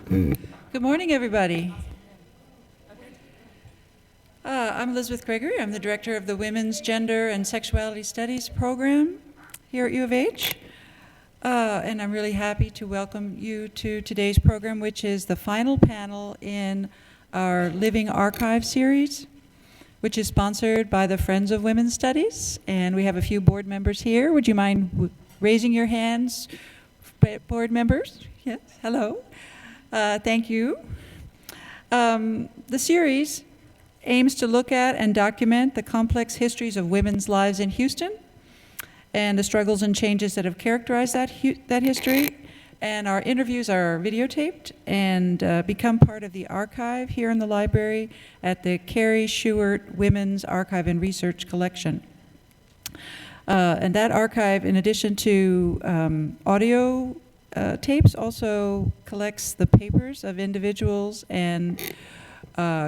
Good morning, everybody. I'm Elizabeth Gregory. I'm the director of the Women's Gender and Sexuality Studies program here at U of H. And I'm really happy to welcome you to today's program, which is the final panel in our Living Archive series, which is sponsored by the Friends of Women's Studies. And we have a few board members here. Would you mind raising your hands, board members? Yes, hello. Thank you. The series aims to look at and document the complex histories of women's lives in Houston and the struggles and changes that have characterized that history. And our interviews are videotaped and become part of the archive here in the library at the Carrie Schuert Women's Archive and Research Collection. And that archive, in addition to audio tapes, also collects the papers of individuals and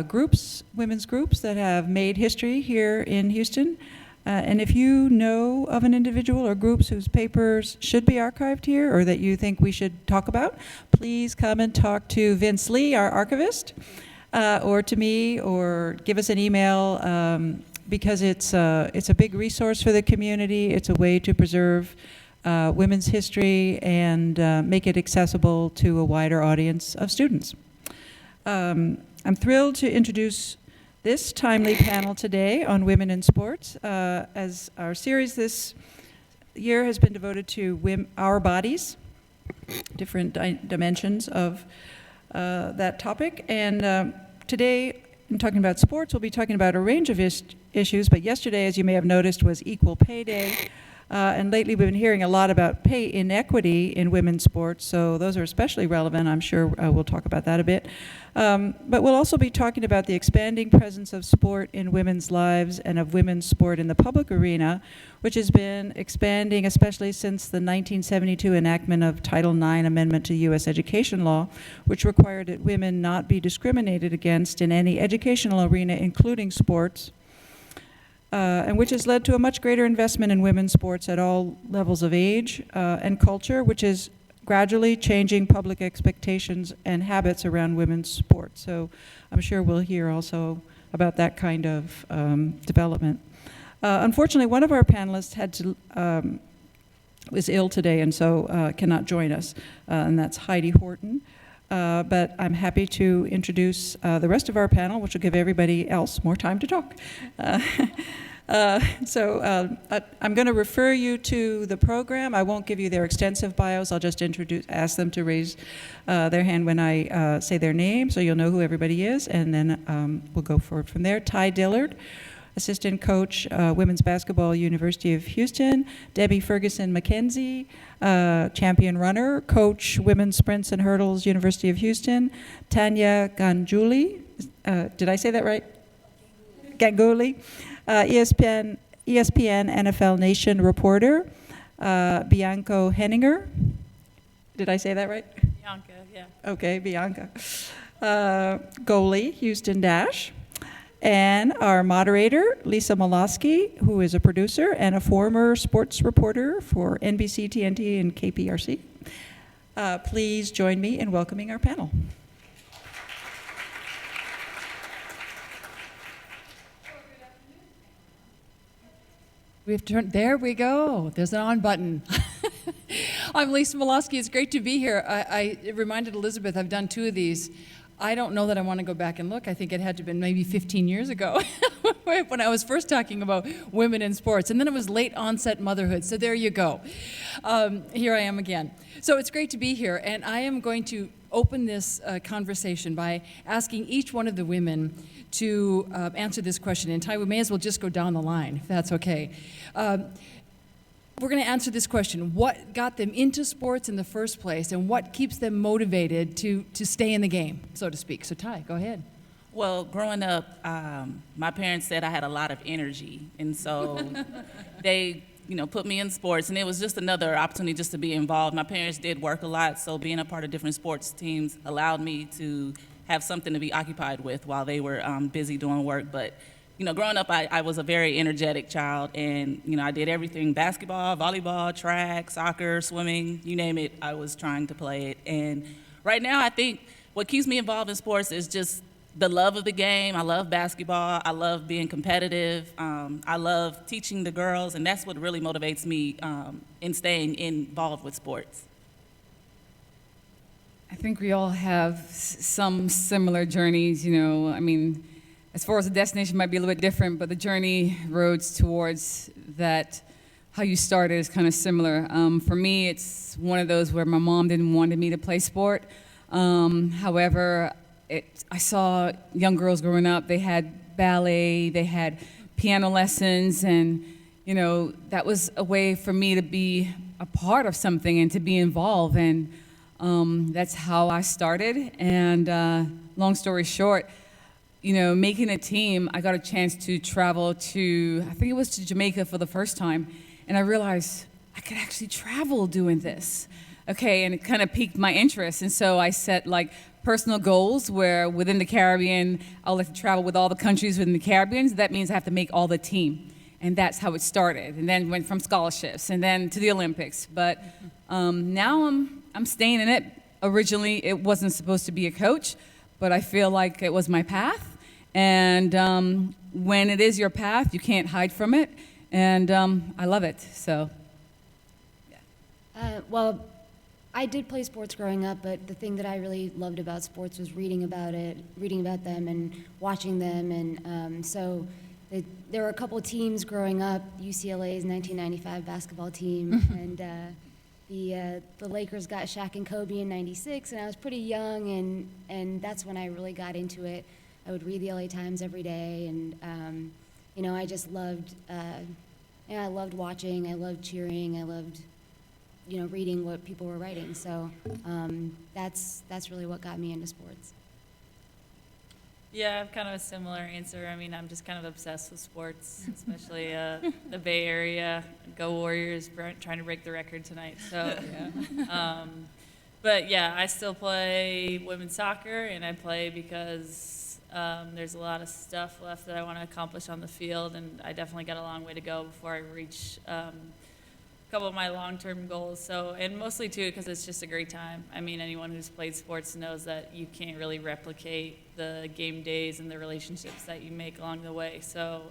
groups, women's groups that have made history here in Houston. And if you know of an individual or groups whose papers should be archived here or that you think we should talk about, please come and talk to Vince Lee, our archivist, or to me, or give us an email, because it's a big resource for the community. It's a way to preserve women's history and make it accessible to a wider audience of students. I'm thrilled to introduce this timely panel today on women in sports, as our series this year has been devoted to our bodies, different dimensions of that topic. And today, in talking about sports, we'll be talking about a range of issues, but yesterday, as you may have noticed, was Equal Pay Day. And lately we've been hearing a lot about pay inequity in women's sports, so those are especially relevant. I'm sure we'll talk about that a bit. But we'll also be talking about the expanding presence of sport in women's lives and of women's sport in the public arena, which has been expanding especially since the 1972 enactment of Title IX Amendment to U.S. education law, which required that women not be discriminated against in any educational arena, including sports. And which has led to a much greater investment in women's sports at all levels of age and culture, which is gradually changing public expectations and habits around women's sports. So I'm sure we'll hear also about that kind of development. Unfortunately, one of our panelists was ill today and so cannot join us, and that's Heidi Horton. But I'm happy to introduce the rest of our panel, which will give everybody else more time to talk. I'm going to refer you to the program. I won't give you their extensive bios. I'll just ask them to raise their hand when I say their name, so you'll know who everybody is, and then we'll go forward from there. Ty Dillard, assistant coach, women's basketball, University of Houston. Debbie Ferguson McKenzie, champion runner, coach, women's sprints and hurdles, University of Houston. Tanya Ganguly, did I say that right? Ganguly, ESPN NFL Nation reporter. Bianca Henninger, did I say that right? Bianca, yeah. Okay, Bianca. Goalie, Houston Dash. And our moderator, Lisa Molosky, who is a producer and a former sports reporter for NBC, TNT, and KPRC. Please join me in welcoming our panel. There we go. There's an on button. I'm Lisa Molosky. It's great to be here. I reminded Elizabeth, I've done 2 of these. I don't know that I want to go back and look. I think it had to have been maybe 15 years ago when I was first talking about women in sports. And then it was late onset motherhood. So there you go. Here I am again. So it's great to be here. And I am going to open this conversation by asking each one of the women to answer this question. And Ty, we may as well just go down the line, if that's okay. We're going to answer this question: what got them into sports in the first place, and what keeps them motivated to stay in the game, so to speak? So Ty, go ahead. Well, growing up, my parents said I had a lot of energy, and so they, put me in sports, and it was just another opportunity just to be involved. My parents did work a lot, so being a part of different sports teams allowed me to have something to be occupied with while they were busy doing work. But growing up, I was a very energetic child, and, I did everything: basketball, volleyball, track, soccer, swimming, you name it, I was trying to play it. And right now, I think what keeps me involved in sports is just the love of the game. I love basketball. I love being competitive. I love teaching the girls, and that's what really motivates me in staying involved with sports. I think we all have some similar journeys, you know. I mean, as far as the destination might be a little bit different, but the journey roads towards that, how you started is kind of similar. For me, it's one of those where my mom didn't want me to play sport. However, I saw young girls growing up, they had ballet, they had piano lessons, and, you know, that was a way for me to be a part of something and to be involved. And that's how I started. And long story short, you know, making a team, I got a chance to travel to, I think it was to Jamaica for the first time. And I realized I could actually travel doing this. Okay, and it kind of piqued my interest. And so I set like personal goals where within the Caribbean, I'll like to travel with all the countries within the Caribbean. So that means I have to make all the team. And that's how it started. And then went from scholarships and then to the Olympics. But now I'm staying in it. Originally, it wasn't supposed to be a coach, but I feel like it was my path. And when it is your path, you can't hide from it. And I love it. So, Well, I did play sports growing up, but the thing that I really loved about sports was reading about them, and watching them. And there were a couple teams growing up. UCLA's 1995 basketball team, and the Lakers got Shaq and Kobe in '96, and I was pretty young, and that's when I really got into it. I would read the LA Times every day, and you know, I just loved. I loved watching. I loved cheering. I loved, you know, reading what people were writing. So that's really what got me into sports. Yeah, I have kind of a similar answer. I mean, I'm just kind of obsessed with sports, especially the Bay Area. Go Warriors, trying to break the record tonight. So, but yeah, I still play women's soccer, and I play because there's a lot of stuff left that I want to accomplish on the field, and I definitely got a long way to go before I reach a couple of my long-term goals. So, and mostly too because it's just a great time. I mean, anyone who's played sports knows that you can't really replicate the game days and the relationships that you make along the way. So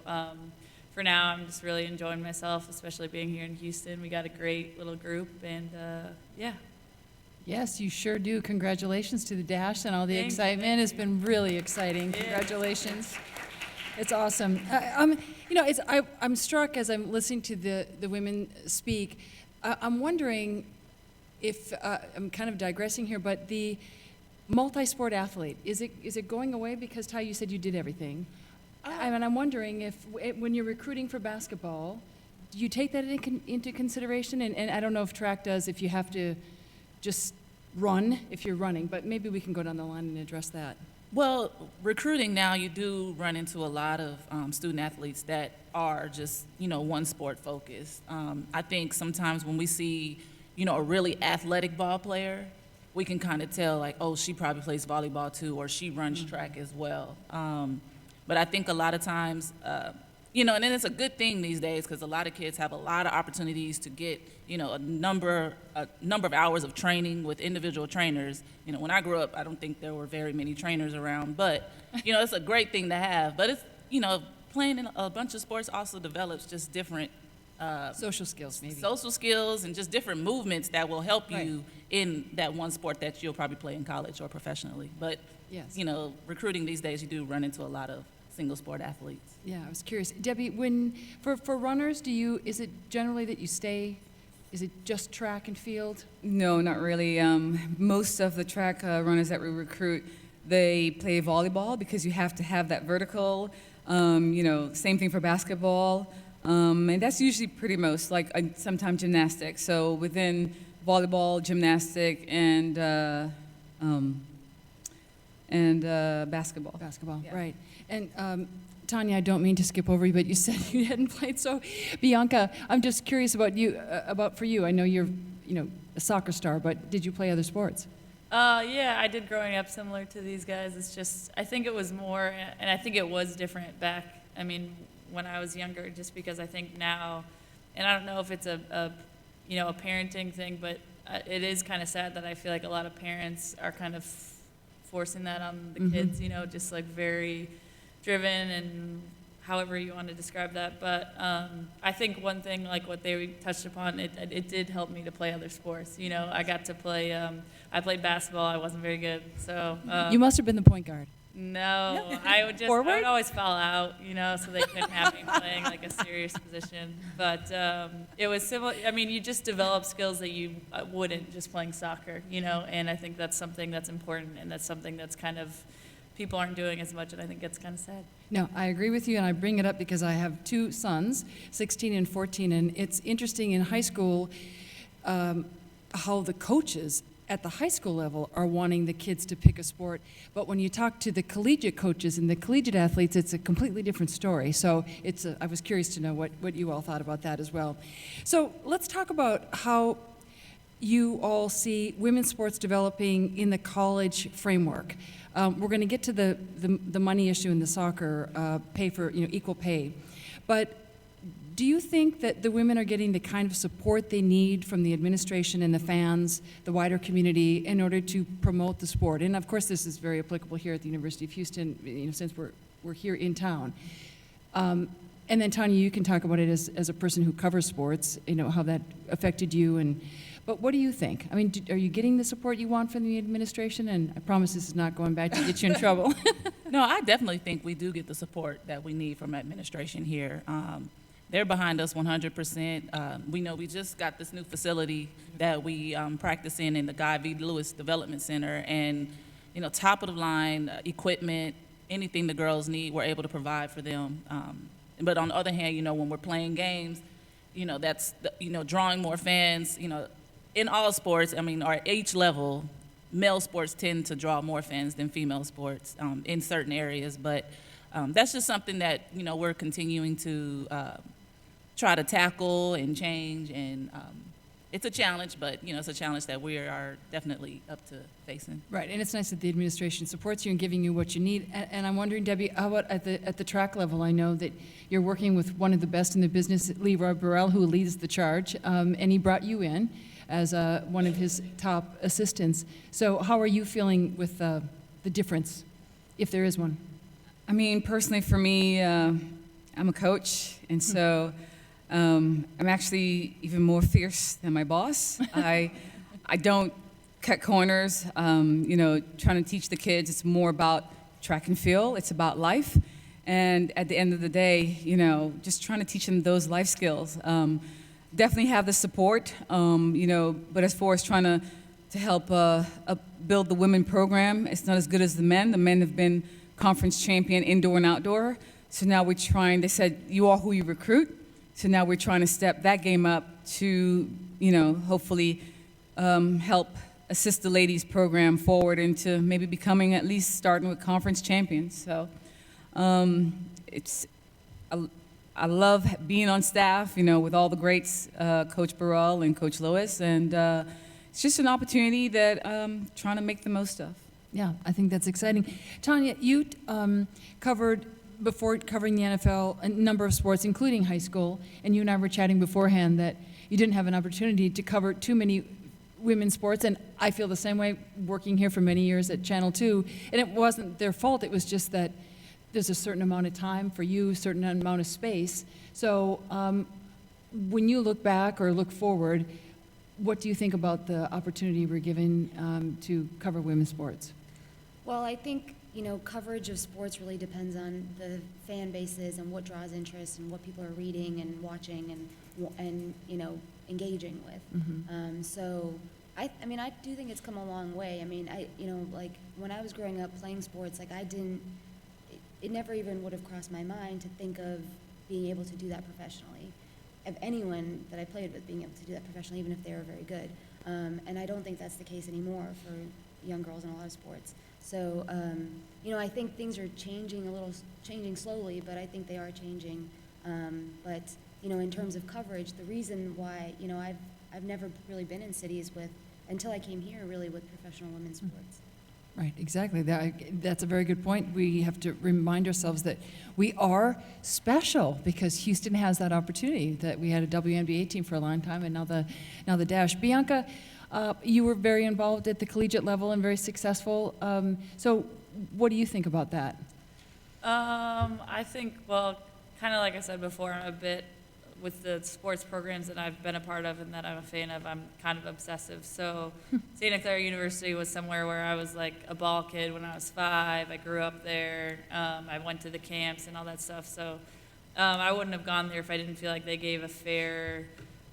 for now, I'm just really enjoying myself, especially being here in Houston. We got a great little group, and yeah. Yes, you sure do. Congratulations to the Dash and all the Thank you, excitement. It's been really exciting. Yeah. Congratulations. It's awesome. You know, I'm struck as I'm listening to the women speak. I'm wondering if I'm kind of digressing here, but the multi-sport athlete, is it going away? Because Ty, you said you did everything. And I'm wondering if when you're recruiting for basketball, do you take that into consideration? And I don't know if track does, if you have to just run if you're running, but maybe we can go down the line and address that. Well, recruiting now, you do run into a lot of student athletes that are just, you know, one sport focused. I think sometimes when we see, you know, a really athletic ball player, we can kind of tell like, oh, she probably plays volleyball too, or she runs track as well. But I think a lot of times, you know, and then it's a good thing these days because a lot of kids have a lot of opportunities to get, you know, a number of hours of training with individual trainers. You know, when I grew up, I don't think there were very many trainers around, but, you know, it's a great thing to have. But it's, you know, playing in a bunch of sports also develops just different Social skills, maybe. social skills and just different movements that will help Right. you in that one sport that you'll probably play in college or professionally. But, Yes. you know, recruiting these days, you do run into a lot of single sport athletes. Yeah, I was curious. Debbie, for runners, is it generally that you stay, is it just track and field? no, not really. Most of the track runners that we recruit, they play volleyball because you have to have that vertical. You know, same thing for basketball. And that's usually pretty most, like sometimes gymnastics. So within volleyball, gymnastic, and basketball. Basketball, Yeah. right. And Tanya, I don't mean to skip over you, but you said you hadn't played. So, Bianca, I'm just curious about you. For you, I know you're, you know, a soccer star, but did you play other sports? Yeah, I did growing up similar to these guys. It's just, I think it was more, and I think it was different back, I mean, when I was younger, just because I think now, and I don't know if it's a you know, a parenting thing, but it is kind of sad that I feel like a lot of parents are kind of forcing that on the kids, you know, just like very driven and however you want to describe that. But I think one thing, like what they touched upon, it did help me to play other sports. You know, I got to play, I played basketball. I wasn't very good. So You must have been the point guard. no, I would always fall out, you know, so they couldn't have me playing like a serious position. But it was similar. I mean, you just develop skills that you wouldn't just playing soccer, you know, and I think that's something that's important, and that's something that's kind of people aren't doing as much, and I think it's kind of sad. No, I agree with you, and I bring it up because I have two sons, 16 and 14, and it's interesting in high school how the coaches at the high school level are wanting the kids to pick a sport, but when you talk to the collegiate coaches and the collegiate athletes, it's a completely different story. So I was curious to know what you all thought about that as well. So let's talk about how you all see women's sports developing in the college framework. We're going to get to the money issue in the soccer, pay for, you know, equal pay. But do you think that the women are getting the kind of support they need from the administration and the fans, the wider community, in order to promote the sport? And of course, this is very applicable here at the University of Houston, you know, since we're here in town. And then Tanya, you can talk about it as a person who covers sports, you know, how that affected you. But what do you think? I mean, are you getting the support you want from the administration? And I promise this is not going back to get you in trouble. No, I definitely think we do get the support that we need from administration here. They're behind us 100%. We know we just got this new facility that we practice in the Guy V. Lewis Development Center, and you know, top of the line equipment, anything the girls need, we're able to provide for them. But on the other hand, you know, when we're playing games, you know, that's you know, drawing more fans. You know, in all sports, I mean, or at each level, male sports tend to draw more fans than female sports in certain areas. But that's just something that, you know, we're continuing to try to tackle and change, and it's a challenge, but you know, it's a challenge that we are definitely up to facing. Right, and it's nice that the administration supports you and giving you what you need. And I'm wondering, Debbie, how about at the track level? I know that you're working with one of the best in the business, Leroy Burrell, who leads the charge, and he brought you in as one of his top assistants. So how are you feeling with the difference, if there is one? I mean, personally, for me, I'm a coach, and so I'm actually even more fierce than my boss. I don't cut corners. You know, trying to teach the kids, it's more about track and field. It's about life, and at the end of the day, you know, just trying to teach them those life skills. Definitely have the support, you know, but as far as trying to help build the women program, it's not as good as the men. The men have been conference champion indoor and outdoor. So now we're trying, they said, you are who you recruit. So now we're trying to step that game up to, you know, hopefully help assist the ladies program forward into maybe becoming at least starting with conference champions. So I love being on staff, you know, with all the greats, Coach Burrell and Coach Lewis. And it's just an opportunity that I'm trying to make the most of. Yeah, I think that's exciting. Tanya, you covered, before covering the NFL, a number of sports, including high school, and you and I were chatting beforehand that you didn't have an opportunity to cover too many women's sports, and I feel the same way working here for many years at Channel 2, and it wasn't their fault, it was just that there's a certain amount of time for you, a certain amount of space. So when you look back or look forward, what do you think about the opportunity we're given to cover women's sports? Well, I think, you know, coverage of sports really depends on the fan bases and what draws interest and what people are reading and watching and you know, engaging with. Mm-hmm. So I mean, I do think it's come a long way. I mean, you know, like when I was growing up playing sports, like it never even would have crossed my mind to think of being able to do that professionally. Of anyone that I played with being able to do that professionally, even if they were very good. And I don't think that's the case anymore for young girls in a lot of sports. So, you know, I think things are changing slowly, but I think they are changing. But, you know, in terms of coverage, the reason why, you know, I've never really been in cities until I came here, really, with professional women's sports. Right, exactly. That's a very good point. We have to remind ourselves that we are special because Houston has that opportunity, that we had a WNBA team for a long time, and now the Dash. Bianca, You were very involved at the collegiate level and very successful. So what do you think about that? I think, well, kind of like I said before, I'm a bit with the sports programs that I've been a part of and that I'm a fan of, I'm kind of obsessive. So Santa Clara University was somewhere where I was like a ball kid when I was 5. I grew up there. I went to the camps and all that stuff. So I wouldn't have gone there if I didn't feel like they gave a fair,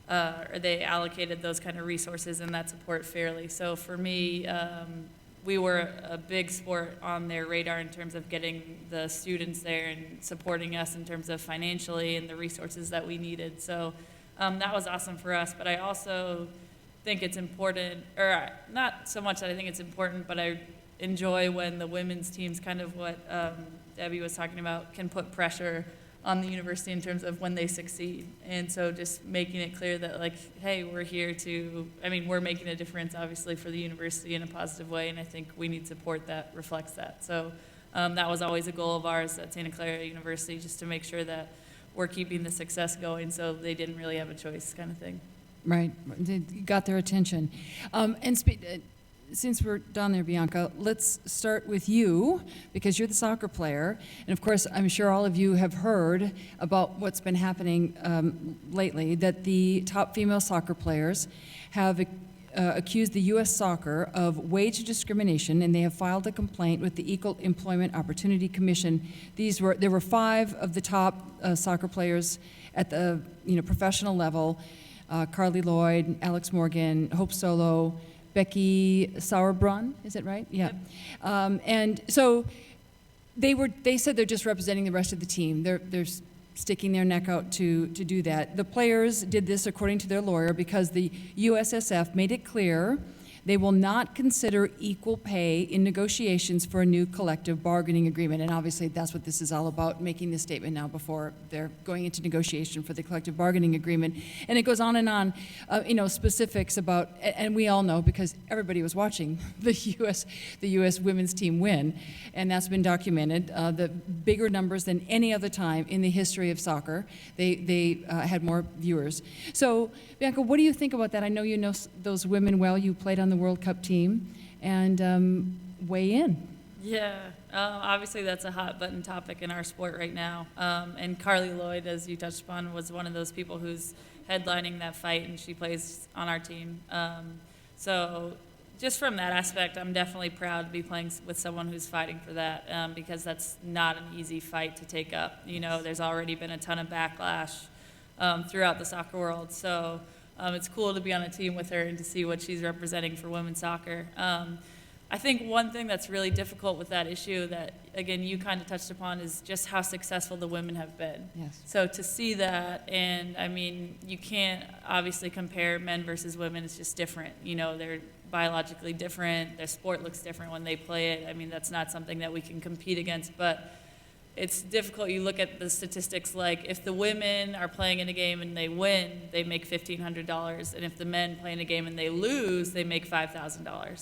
or they allocated those kind of resources and that support fairly. So for me, we were a big sport on their radar in terms of getting the students there and supporting us in terms of financially and the resources that we needed. So that was awesome for us. But I also think it's important, or not so much that I think it's important, but I enjoy when the women's teams, kind of what Debbie was talking about, can put pressure on the university in terms of when they succeed. And so just making it clear that, like, hey, we're here to, I mean, we're making a difference, obviously, for the university in a positive way, and I think we need support that reflects that. So that was always a goal of ours at Santa Clara University, just to make sure that we're keeping the success going, so they didn't really have a choice, kind of thing. Right, they got their attention. Since we're down there, Bianca, let's start with you, because you're the soccer player. And of course, I'm sure all of you have heard about what's been happening lately, that the top female soccer players have accused the U.S. Soccer of wage discrimination, and they have filed a complaint with the Equal Employment Opportunity Commission. There were 5 of the top soccer players at the professional level, Carly Lloyd, Alex Morgan, Hope Solo, Becky Sauerbrunn, is it right? Yeah. Yep. And so they said they're just representing the rest of the team. They're sticking their neck out to do that. The players did this according to their lawyer because the USSF made it clear they will not consider equal pay in negotiations for a new collective bargaining agreement. And obviously that's what this is all about, making this statement now before they're going into negotiation for the collective bargaining agreement. And it goes on and on, specifics about, and we all know because everybody was watching the U.S. women's team win, and that's been documented. The bigger numbers than any other time in the history of soccer. They had more viewers. So, Bianca, what do you think about that? I know you know those women well. You played on the World Cup team, and weigh in. Yeah, obviously that's a hot button topic in our sport right now. And Carly Lloyd, as you touched upon, was one of those people who's headlining that fight, and she plays on our team. So just from that aspect, I'm definitely proud to be playing with someone who's fighting for that, because that's not an easy fight to take up. There's already been a ton of backlash throughout the soccer world. So it's cool to be on a team with her and to see what she's representing for women's soccer. I think one thing that's really difficult with that issue that, again, you kind of touched upon is just how successful the women have been. Yes. So to see that, and I mean, you can't obviously compare men versus women. It's just different. They're biologically different. Their sport looks different when they play it. I mean, that's not something that we can compete against, but it's difficult. You look at the statistics, like if the women are playing in a game and they win, they make $1,500, and if the men play in a game and they lose, they make $5,000. Yeah.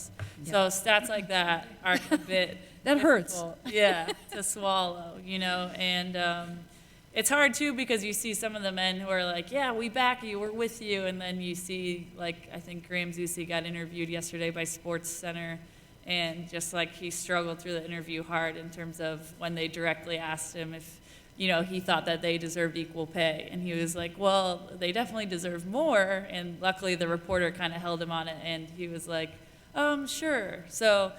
So stats like that are a bit That hurts. difficult, yeah, to swallow, and it's hard too because you see some of the men who are like, yeah, we back you, we're with you, and then you see, like, I think Graham Zusi got interviewed yesterday by Sports Center. And just like he struggled through the interview hard in terms of when they directly asked him if, he thought that they deserved equal pay. And he was like, well, they definitely deserve more. And luckily the reporter kind of held him on it. And he was like, sure. So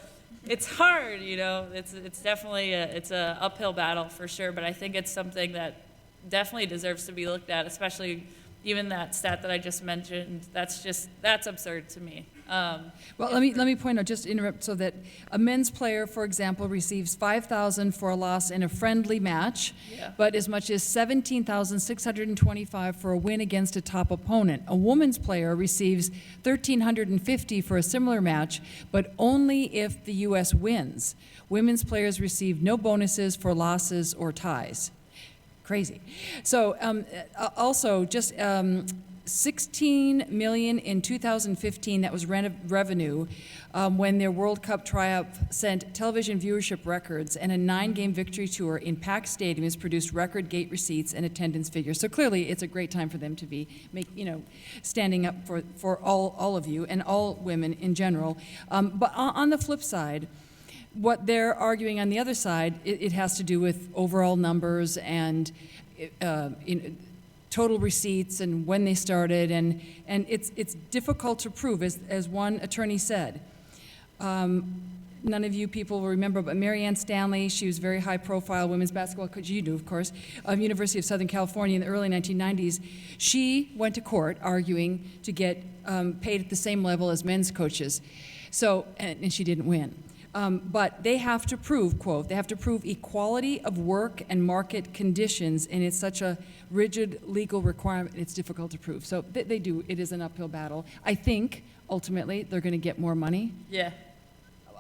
it's hard, it's definitely it's a uphill battle for sure. But I think it's something that definitely deserves to be looked at, especially even that stat that I just mentioned. That's absurd to me. Well, let me point out, just interrupt, so that a men's player, for example, receives $5,000 for a loss in a friendly match, Yeah. but as much as $17,625 for a win against a top opponent. A woman's player receives $1,350 for a similar match, but only if the U.S. wins. Women's players receive no bonuses for losses or ties. Crazy. So also, just $16 million in 2015, that was revenue, when their World Cup triumph sent television viewership records, and a 9-game victory tour in packed stadiums produced record gate receipts and attendance figures. So clearly, it's a great time for them to be standing up for all of you and all women in general. But on the flip side, what they're arguing on the other side, it has to do with overall numbers and total receipts and when they started, and it's difficult to prove, as one attorney said. None of you people will remember, but Marianne Stanley, she was very high-profile women's basketball coach, you do, of course, of University of Southern California in the early 1990s. She went to court arguing to get paid at the same level as men's coaches. So, and she didn't win. But they have to prove, quote, they have to prove equality of work and market conditions, and it's such a rigid legal requirement, it's difficult to prove. So they do, it is an uphill battle. I think, ultimately, they're going to get more money. Yeah.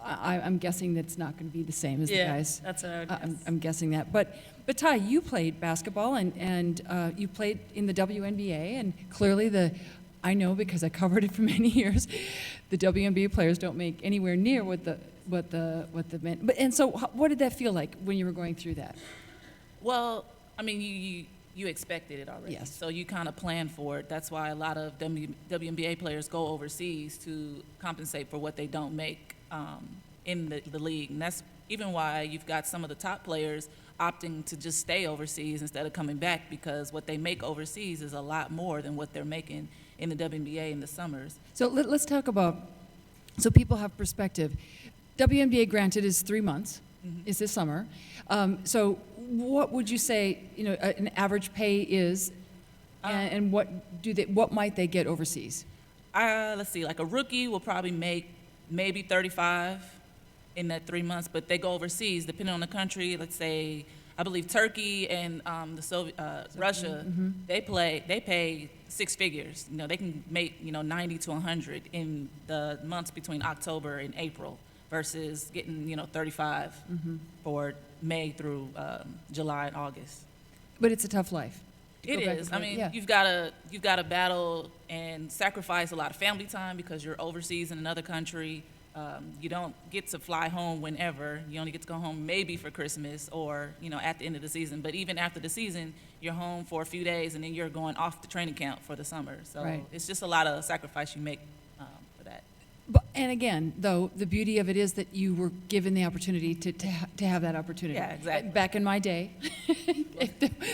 I'm guessing that it's not going to be the same as the guys. That's what I would guess. I'm guessing that. But Ty, you played basketball, and you played in the WNBA, and clearly I know because I covered it for many years, the WNBA players don't make anywhere near what the men. But and so, what did that feel like when you were going through that? Well, I mean, you expected it already. Yes. So you kind of plan for it. That's why a lot of WNBA players go overseas to compensate for what they don't make in the league. And that's even why you've got some of the top players opting to just stay overseas instead of coming back, because what they make overseas is a lot more than what they're making in the WNBA in the summers. So let's talk about, so people have perspective. WNBA, granted, is 3 months, is this summer. So what would you say, an average pay is, and what might they get overseas? Let's see, like a rookie will probably make maybe 35 in that 3 months, but they go overseas, depending on the country. Let's say, I believe Turkey and Russia, they pay 6 figures. They can make 90 to 100 in the months between October and April, versus getting 35 for May through July and August. But it's a tough life. It is. I mean, you've got to battle and sacrifice a lot of family time because you're overseas in another country. You don't get to fly home whenever. You only get to go home maybe for Christmas or at the end of the season. But even after the season, you're home for a few days and then you're going off the training camp for the summer. So It's just a lot of sacrifice you make for that. And again, though, the beauty of it is that you were given the opportunity to have that opportunity. Yeah, exactly. Back in my day,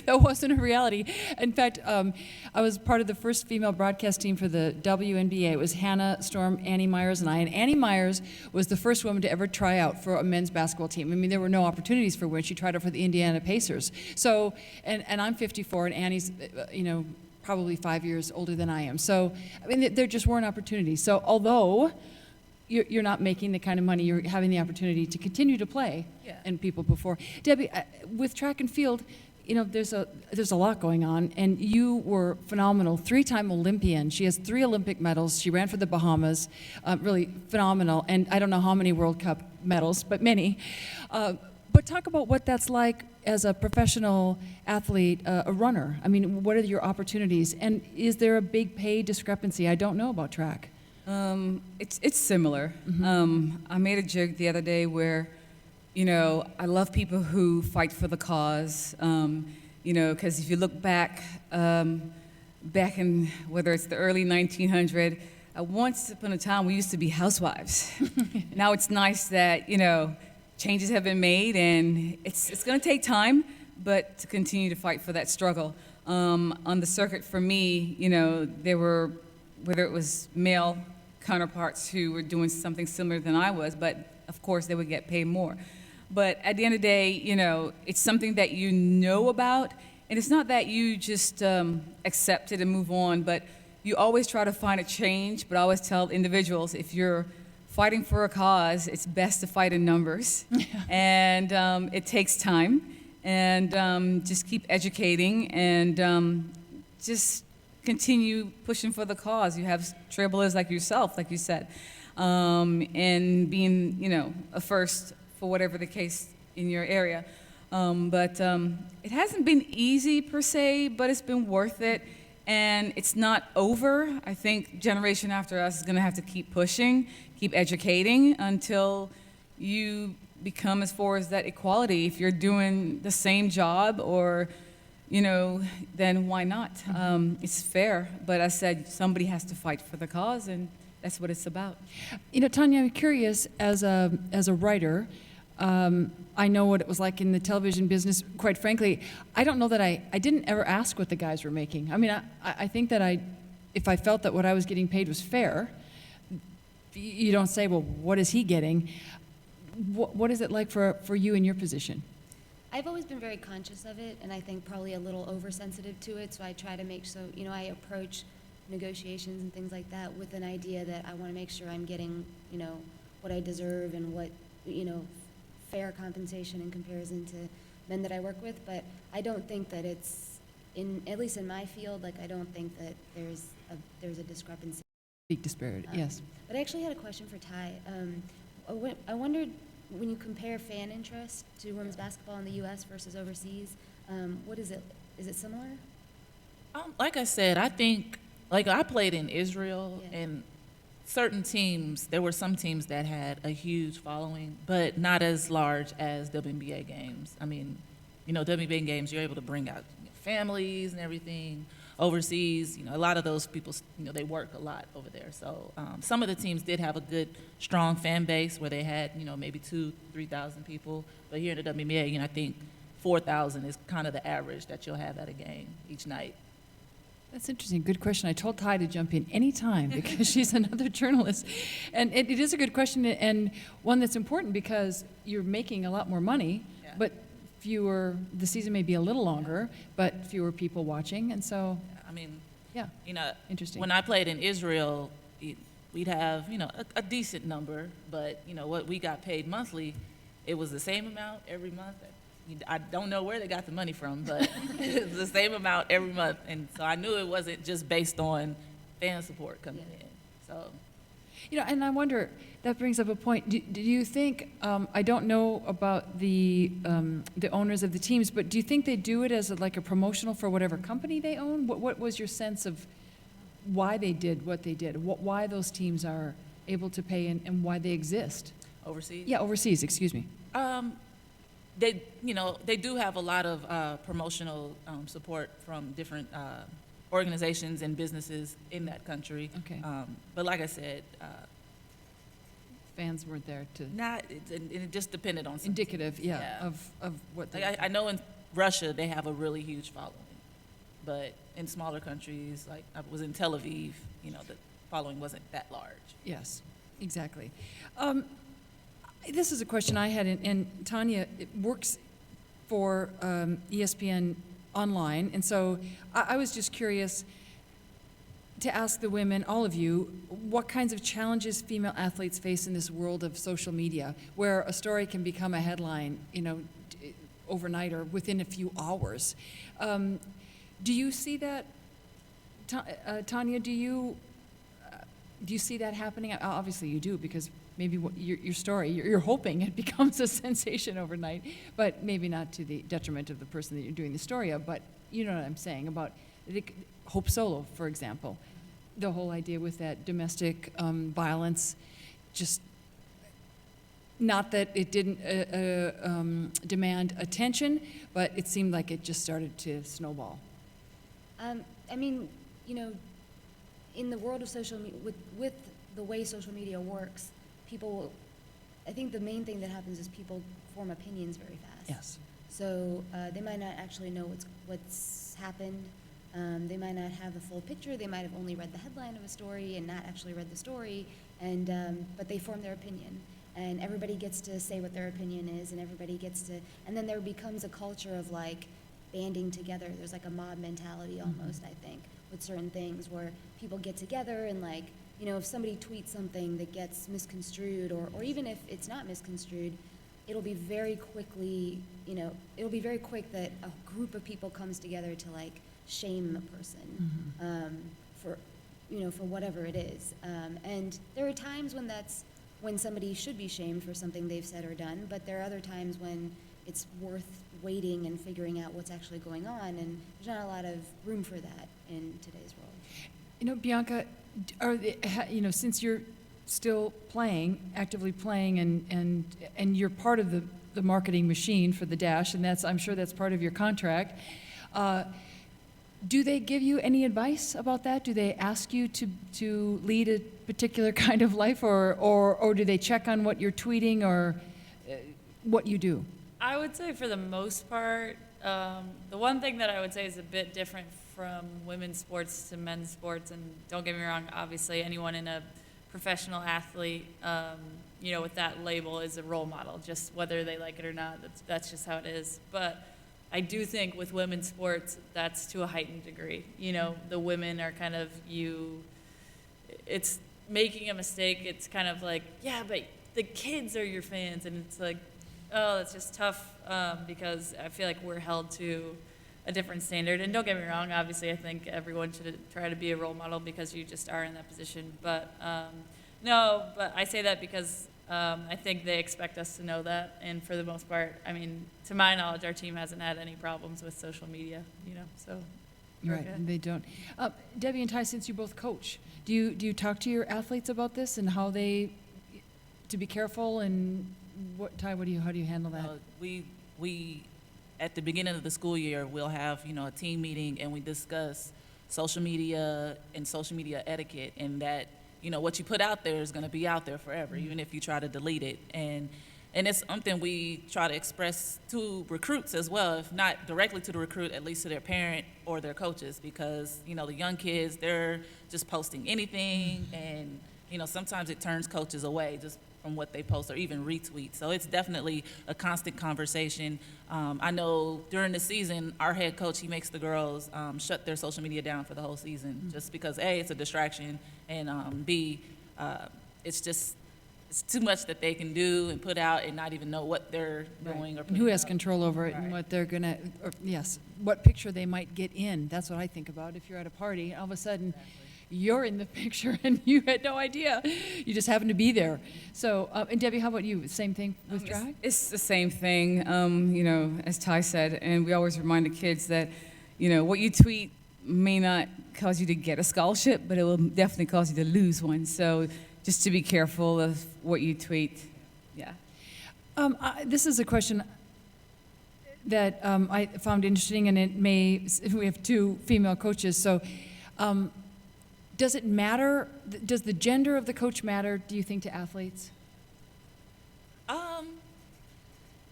that wasn't a reality. In fact, I was part of the first female broadcast team for the WNBA. It was Hannah Storm, Annie Myers, and I. And Annie Myers was the first woman to ever try out for a men's basketball team. I mean, there were no opportunities for women. She tried out for the Indiana Pacers. So, and I'm 54, and Annie's, probably 5 years older than I am. So, I mean, there just weren't opportunities. So, although you're not making the kind of money, you're having the opportunity to continue to play. Yeah. And people before. Debbie, with track and field, there's a lot going on, and you were phenomenal, 3-time Olympian. She has 3 Olympic medals. She ran for the Bahamas, really phenomenal. And I don't know how many World Cup medals, but many. But talk about what that's like as a professional athlete, a runner. I mean, what are your opportunities? And is there a big pay discrepancy? I don't know about track. It's similar. I made a joke the other day where, I love people who fight for the cause. Because if you look back in whether it's the early 1900s, once upon a time we used to be housewives. Now it's nice that changes have been made, and it's going to take time, but to continue to fight for that struggle. On the circuit, for me, there were, whether it was male counterparts who were doing something similar than I was, but of course they would get paid more. But at the end of the day, it's something that you know about, and it's not that you just accept it and move on, but you always try to find a change. But I always tell individuals, if you're fighting for a cause, it's best to fight in numbers. And it takes time. And just keep educating and just continue pushing for the cause. You have trailblazers like yourself, like you said, and being, a first for whatever the case in your area. But it hasn't been easy per se, but it's been worth it. And it's not over. I think generation after us is going to have to keep pushing, keep educating until you become as far as that equality. If you're doing the same job or, then why not? It's fair. But I said somebody has to fight for the cause, and that's what it's about. Tanya, I'm curious, as a writer, I know what it was like in the television business. Quite frankly, I don't know that I didn't ever ask what the guys were making. I mean, I think that if I felt that what I was getting paid was fair, you don't say, well, what is he getting? What is it like for you in your position? I've always been very conscious of it, and I think probably a little oversensitive to it, so I try to make I approach negotiations and things like that with an idea that I want to make sure I'm getting, what I deserve and what, fair compensation in comparison to men that I work with. But I don't think that it's, at least in my field, I don't think that there's a discrepancy. Big disparity, yes. But I actually had a question for Ty. I wondered, when you compare fan interest to women's basketball in the U.S. versus overseas, what is it? Is it similar? Like I said, I think, I played in Israel, Yeah. and certain teams, there were some teams that had a huge following, but not as large as WNBA games. I mean, WNBA games, you're able to bring out families and everything. Overseas, a lot of those people, they work a lot over there. So some of the teams did have a good, strong fan base where they had, maybe 2,000-3,000 people. But here in the WNBA, I think 4,000 is kind of the average that you'll have at a game each night. That's interesting. Good question. I told Ty to jump in any time because she's another journalist. And it is a good question, and one that's important because you're making a lot more money, Yeah. but the season may be a little longer, but fewer people watching. And so, I mean, yeah, interesting. when I played in Israel, we'd have, a decent number, but, what we got paid monthly, it was the same amount every month. I don't know where they got the money from, but it was the same amount every month. And so I knew it wasn't just based on fan support coming in. So, And I wonder, that brings up a point. Do you think, I don't know about the owners of the teams, but do you think they do it as a promotional for whatever company they own? What was your sense of why they did what they did? Why those teams are able to pay and why they exist? overseas? Yeah, overseas, excuse me. They do have a lot of promotional support from different organizations and businesses in that country. Okay. But like I said, Fans weren't there to, it just depended on some indicative, teams. yeah, of what they. I know in Russia they have a really huge following, but in smaller countries, like I was in Tel Aviv, the following wasn't that large. Yes, exactly. This is a question I had, and Tanya works for ESPN Online, and so I was just curious to ask the women, all of you, what kinds of challenges female athletes face in this world of social media, where a story can become a headline, overnight or within a few hours. Do you see that, Tanya? Do you see that happening? Obviously, you do, because maybe your story, you're hoping it becomes a sensation overnight, but maybe not to the detriment of the person that you're doing the story of. But you know what I'm saying about Hope Solo, for example. The whole idea with that domestic violence, just not that it didn't demand attention, but it seemed like it just started to snowball. I mean, in the world of social media, with the way social media works, I think the main thing that happens is people form opinions very fast. Yes. So they might not actually know what's happened. They might not have the full picture. They might have only read the headline of a story and not actually read the story. But they form their opinion, and everybody gets to say what their opinion is, and and then there becomes a culture of banding together. There's a mob mentality almost, I think, with certain things where people get together and if somebody tweets something that gets misconstrued, or even if it's not misconstrued, it'll be very quick that a group of people comes together to shame a person for whatever it is. And there are times when somebody should be shamed for something they've said or done, but there are other times when it's worth waiting and figuring out what's actually going on, and there's not a lot of room for that in today's world. You know, Bianca, since you're still playing, actively playing, and you're part of the marketing machine for the Dash, and I'm sure that's part of your contract. Do they give you any advice about that? Do they ask you to lead a particular kind of life, or do they check on what you're tweeting or what you do? I would say for the most part, the one thing that I would say is a bit different from women's sports to men's sports, and don't get me wrong, obviously anyone in a professional athlete, with that label is a role model, just whether they like it or not, that's just how it is. But I do think with women's sports, that's to a heightened degree. The women are kind of it's making a mistake. It's kind of like, yeah, but the kids are your fans. And it's like, oh, that's just tough because I feel like we're held to a different standard. And don't get me wrong, obviously I think everyone should try to be a role model because you just are in that position. But no, but I say that because I think they expect us to know that, and for the most part, I mean, to my knowledge, our team hasn't had any problems with social media, so. we're Right, good. and they don't. Debbie and Ty, since you both coach, do you talk to your athletes about this and how to be careful, and Ty, how do you handle that? We at the beginning of the school year, we'll have, a team meeting, and we discuss social media and social media etiquette, and that, what you put out there is going to be out there forever, even if you try to delete it. And it's something we try to express to recruits as well, if not directly to the recruit, at least to their parent or their coaches, because, the young kids, they're just posting anything, and, sometimes it turns coaches away just from what they post or even retweet. So it's definitely a constant conversation. I know during the season, our head coach, he makes the girls shut their social media down for the whole season, just because A, it's a distraction, and B, it's too much that they can do and put out and not even know what they're doing or And who has putting out. control over it and Right. what they're gonna, what picture they might get in. That's what I think about. If you're at a party, all of a sudden, you're in the picture and you had no idea. You just happened to be there. So, and Debbie, how about you? Same thing with drag? It's the same thing, as Ty said, and we always remind the kids that, what you tweet may not cause you to get a scholarship, but it will definitely cause you to lose one. So just to be careful of what you tweet. Yeah. This is a question that I found interesting, and we have two female coaches, so does it matter, does the gender of the coach matter, do you think, to athletes?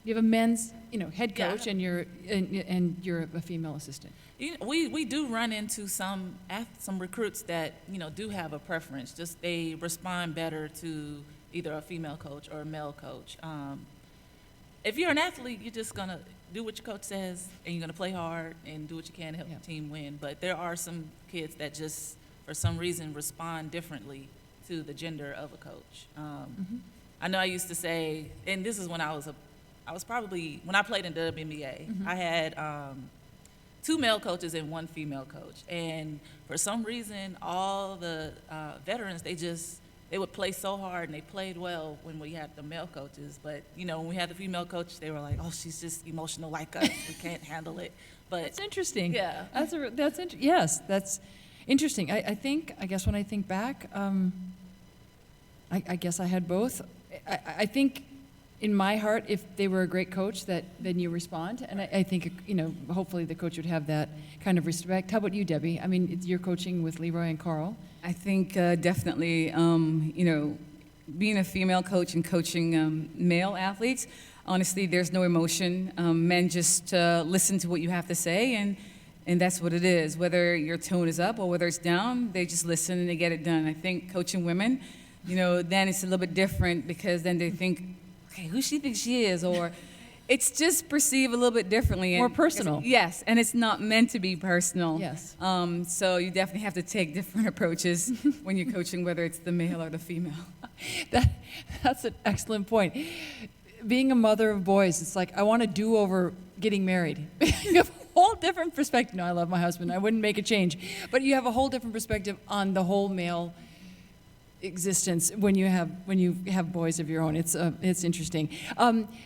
You have a men's, head Yeah. coach, and you're a female assistant. We do run into some recruits that, do have a preference. Just they respond better to either a female coach or a male coach. If you're an athlete, you're just going to do what your coach says, and you're going to play hard and do what you can to help Yeah. the team win. But there are some kids that just, for some reason, respond differently to the gender of a coach. I know I used to say, and this is when I was probably, when I played in WNBA, I had 2 male coaches and 1 female coach. And for some reason, all the veterans, they would play so hard and they played well when we had the male coaches. But, when we had the female coach, they were like, oh, she's just emotional like us. We can't handle it. But That's interesting. Yeah. Yes, that's interesting. I guess when I think back, I guess I had both. I think in my heart, if they were a great coach, then you respond. And I think, hopefully the coach would have that kind of respect. How about you, Debbie? I mean, you're coaching with Leroy and Carl. I think definitely, being a female coach and coaching male athletes, honestly, there's no emotion. Men just listen to what you have to say, and that's what it is. Whether your tone is up or whether it's down, they just listen and they get it done. I think coaching women, then it's a little bit different, because then they think, okay, who she thinks she is, or it's just perceived a little bit differently. More personal. Yes, and it's not meant to be personal. Yes. So you definitely have to take different approaches when you're coaching, whether it's the male or the female. That's an excellent point. Being a mother of boys, it's like I want to do over getting married. You have a whole different perspective. No, I love my husband. I wouldn't make a change. But you have a whole different perspective on the whole male existence when you have boys of your own. It's interesting.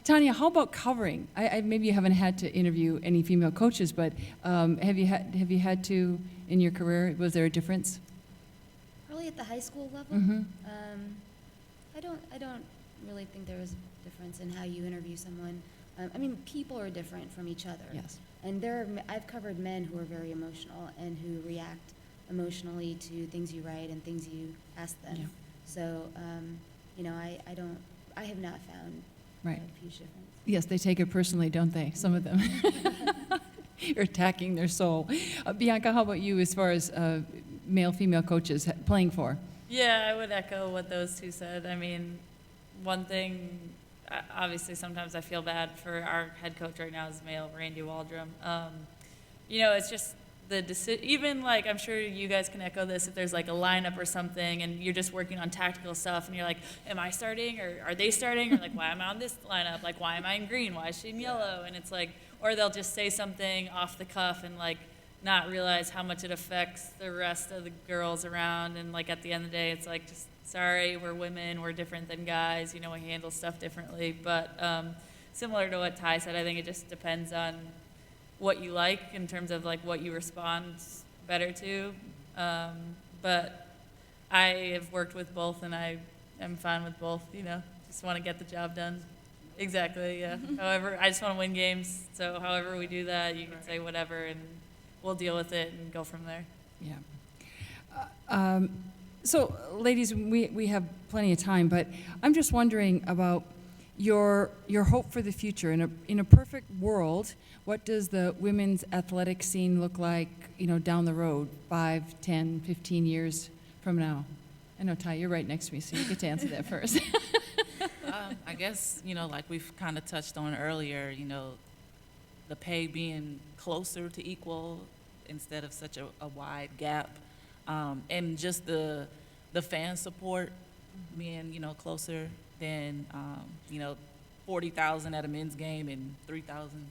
Tanya, how about covering? Maybe you haven't had to interview any female coaches, but have you had to in your career? Was there a difference? Probably at the high school level. Mm-hmm. I don't really think there was a difference in how you interview someone. I mean, people are different from each other. Yes. And I've covered men who are very emotional and who react emotionally to things you write and things you ask them. Yeah. So, I have not found Right. a huge difference. Yes, they take it personally, don't they? Some of them. You're attacking their soul. Bianca, how about you as far as male, female coaches playing for? Yeah, I would echo what those two said. I mean, one thing, obviously, sometimes I feel bad for our head coach right now is male, Randy Waldrum. It's just even like, I'm sure you guys can echo this, if there's like a lineup or something and you're just working on tactical stuff and you're like, am I starting or are they starting? Or like, why am I on this lineup? Like, why am I in green? Why is she in yellow? And it's like, or they'll just say something off the cuff and like not realize how much it affects the rest of the girls around. And like at the end of the day, it's like, just sorry, we're women, we're different than guys, we handle stuff differently. But similar to what Ty said, I think it just depends on what you like in terms of like what you respond better to. But I have worked with both and I am fine with both, just want to get the job done. Exactly, yeah. However, I just want to win games. So however we do that, you can say whatever and we'll deal with it and go from there. Yeah. So, ladies, we have plenty of time, but I'm just wondering about your hope for the future. In a perfect world, what does the women's athletic scene look like, down the road, 5, 10, 15 years from now? I know, Ty, you're right next to me, so you get to answer that first. I guess, like we've kind of touched on earlier, the pay being closer to equal instead of such a wide gap, and just the fan support being, closer than, 40,000 at a men's game and 3,000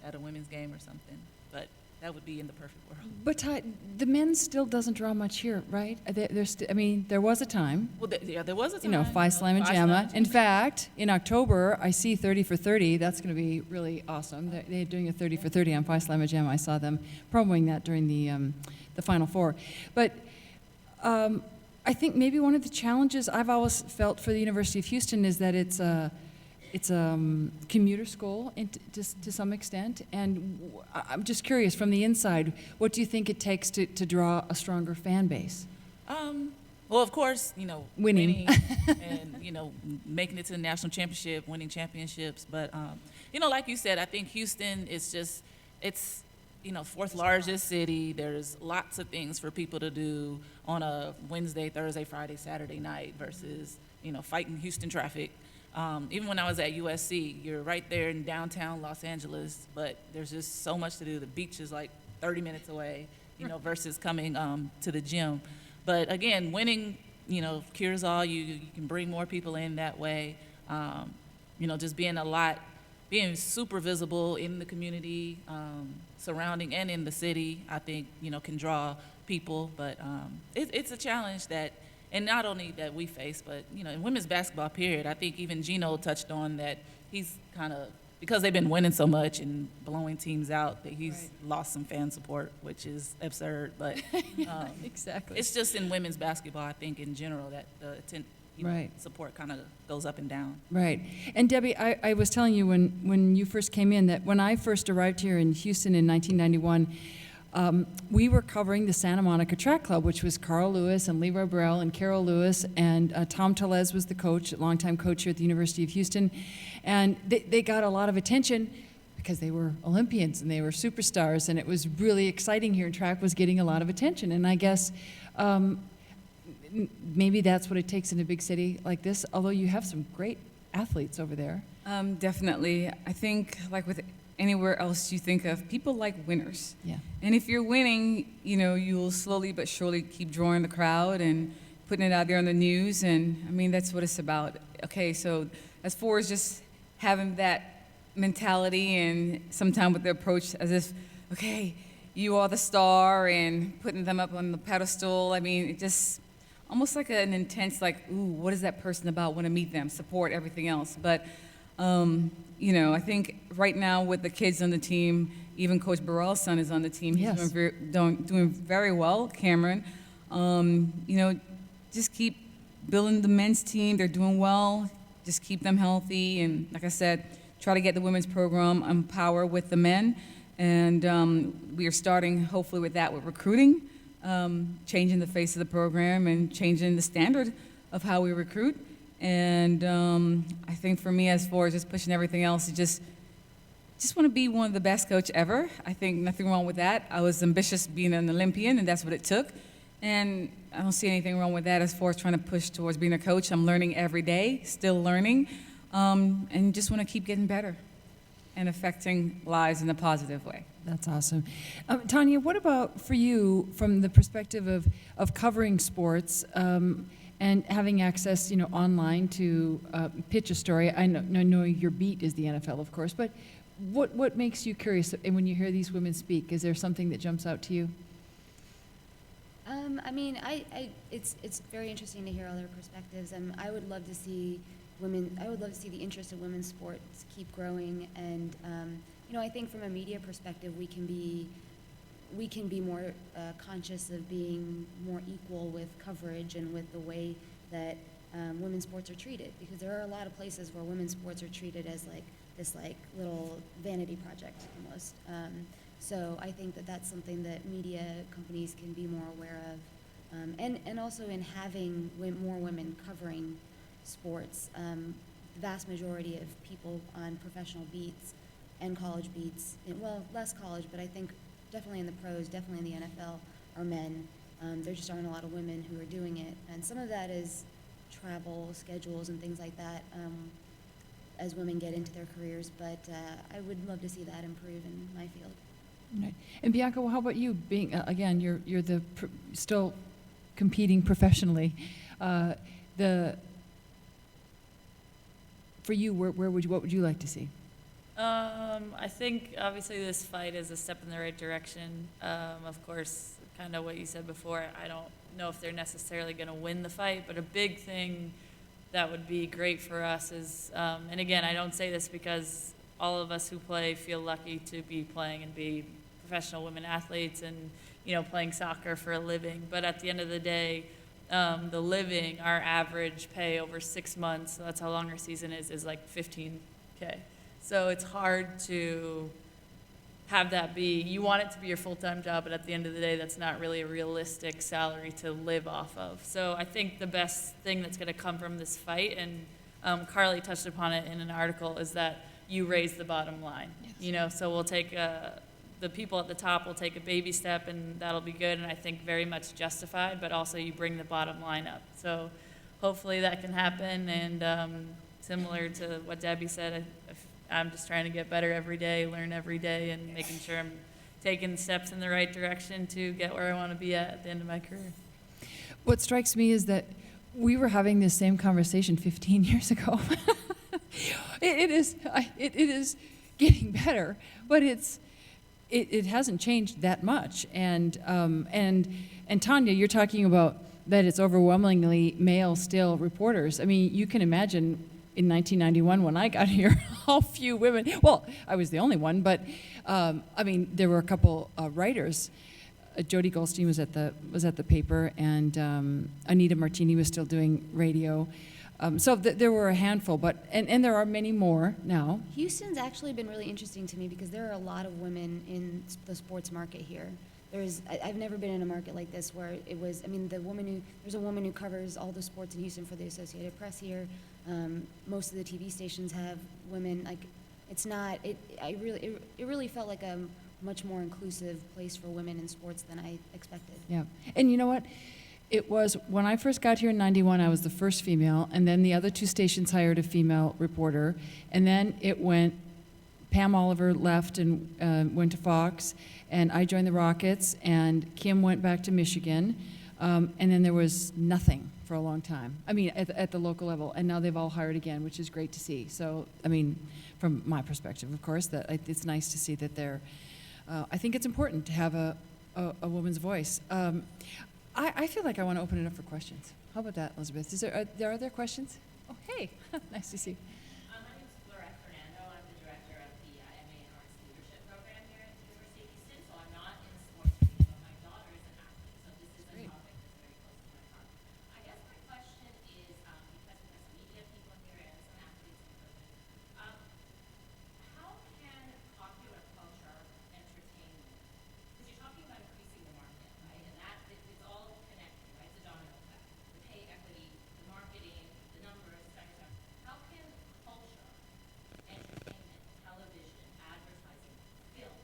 at a women's game or something. But that would be in the perfect world. But Ty, the men still doesn't draw much here, right? There was a time. Well, there was a time. Phi Slamma Jamma. In fact, in October, I see 30 for 30. That's going to be really awesome. They're doing a 30 for 30 on Phi Slamma Jamma. I saw them promoting that during the Final Four. But I think maybe one of the challenges I've always felt for the University of Houston is that it's a commuter school to some extent. And I'm just curious, from the inside, what do you think it takes to draw a stronger fan base? Well, of course, Winning. and, making it to the national championship, winning championships. But, like you said, I think Houston is just, it's, fourth largest city. There's lots of things for people to do on a Wednesday, Thursday, Friday, Saturday night versus, fighting Houston traffic. Even when I was at USC, you're right there in downtown Los Angeles, but there's just so much to do. The beach is like 30 minutes away, versus coming to the gym. But again, winning, cures all. You can bring more people in that way. Just being super visible in the community, surrounding and in the city, I think, can draw people. But it's a challenge that, and not only that we face, but, in women's basketball period, I think even Gino touched on that he's kind of, because they've been winning so much and blowing teams out, that he's lost some fan support, which is absurd. But Exactly. it's just in women's basketball, I think, in general, that the support kind of goes up and down. Right. And Debbie, I was telling you when you first came in that when I first arrived here in Houston in 1991, we were covering the Santa Monica Track Club, which was Carl Lewis and Leroy Burrell and Carol Lewis, and Tom Tellez was the coach, longtime coach here at the University of Houston. And they got a lot of attention because they were Olympians and they were superstars, and it was really exciting here, and track was getting a lot of attention. And I guess maybe that's what it takes in a big city like this, although you have some great athletes over there. Definitely. I think, like with anywhere else you think of, people like winners. Yeah. And if you're winning, you'll slowly but surely keep drawing the crowd and putting it out there on the news. And I mean, that's what it's about. Okay, so as far as just having that mentality and sometimes with the approach as if, okay, you are the star and putting them up on the pedestal, I mean, it just almost like an intense, like, ooh, what is that person about? Want to meet them, support, everything else. But, you know, I think right now with the kids on the team, even Coach Burrell's son is on the team. He's Yes. doing very well, Cameron. You know, just keep building the men's team. They're doing well. Just keep them healthy. And like I said, try to get the women's program on power with the men. And we are starting, hopefully, with that, with recruiting, changing the face of the program and changing the standard of how we recruit. And I think for me, as far as just pushing everything else, just want to be one of the best coach ever. I think nothing wrong with that. I was ambitious being an Olympian, and that's what it took. And I don't see anything wrong with that as far as trying to push towards being a coach. I'm learning every day, still learning, and just want to keep getting better and affecting lives in a positive way. That's awesome. Tanya, what about for you from the perspective of covering sports and having access, you know, online to pitch a story? I know your beat is the NFL, of course, but what makes you curious? And when you hear these women speak, is there something that jumps out to you? I mean, it's very interesting to hear all their perspectives. I would love to see the interest in women's sports keep growing. And you know, I think from a media perspective, we can be more conscious of being more equal with coverage and with the way that women's sports are treated. Because there are a lot of places where women's sports are treated as like this little vanity project almost. So I think that that's something that media companies can be more aware of. And also in having more women covering sports. The vast majority of people on professional beats and college beats, well, less college, but I think definitely in the pros, definitely in the NFL, are men. There just aren't a lot of women who are doing it. And some of that is travel schedules and things like that as women get into their careers. But I would love to see that improve in my field. Right. And Bianca, well, how about you? Being again, you're still competing professionally. For you, what would you like to see? I think obviously this fight is a step in the right direction. Of course, kind of what you said before, I don't know if they're necessarily going to win the fight, but a big thing that would be great for us is, and again, I don't say this because all of us who play feel lucky to be playing and be professional women athletes and, you know, playing soccer for a living. But at the end of the day, the living, our average pay over 6 months, so that's how long our season is like $15K. So it's hard to have that be, you want it to be your full-time job, but at the end of the day, that's not really a realistic salary to live off of. So I think the best thing that's going to come from this fight, and Carly touched upon it in an article, is that you raise the bottom line. Yes. You know, so we'll take the people at the top will take a baby step, and that'll be good, and I think very much justified, but also you bring the bottom line up. So hopefully that can happen, and similar to what Debbie said, I'm just trying to get better every day, learn every day, and making sure I'm taking steps in the right direction to get where I want to be at the end of my career. What strikes me is that we were having this same conversation 15 years ago. It is getting better, but it hasn't changed that much. And Tanya, you're talking about that it's overwhelmingly male still reporters. I mean, you can imagine in 1991 when I got here, how few women. Well, I was the only one, but I mean, there were a couple writers. Jody Goldstein was at the paper, and Anita Martini was still doing radio. So there were a handful, but and there are many more now. Houston's actually been really interesting to me because there are a lot of women in the sports market here. I've never been in a market like this where it was, I mean, there's a woman who covers all the sports in Houston for the Associated Press here. Most of the TV stations have women. Like, it really felt like a much more inclusive place for women in sports than I expected. Yeah, and you know what? It was, when I first got here in 91, I was the first female, and then the other two stations hired a female reporter, and then it went, Pam Oliver left and went to Fox, and I joined the Rockets, and Kim went back to Michigan, and then there was nothing for a long time. I mean, at the local level, and now they've all hired again, which is great to see. So, I mean, from my perspective, of course, that it's nice to see that they're, I think it's important to have a woman's voice. I feel like I want to open it up for questions. How about that, Elizabeth? Are there questions? Oh, hey, nice to see you. My name is Florette Fernando. I'm the director of the MA in Arts Leadership Program here at the University of Houston. So I'm not in the sports team, but my daughter is an athlete. So this is a Great. topic that's very close to my heart. I guess my question is, because we have some media people here and some athletes in the room, how can popular culture entertainment, because you're talking about increasing the market, right? And that it's all connected, right? It's a domino effect. The pay equity, the marketing, the numbers, etc. How can culture, entertainment, television, advertising, film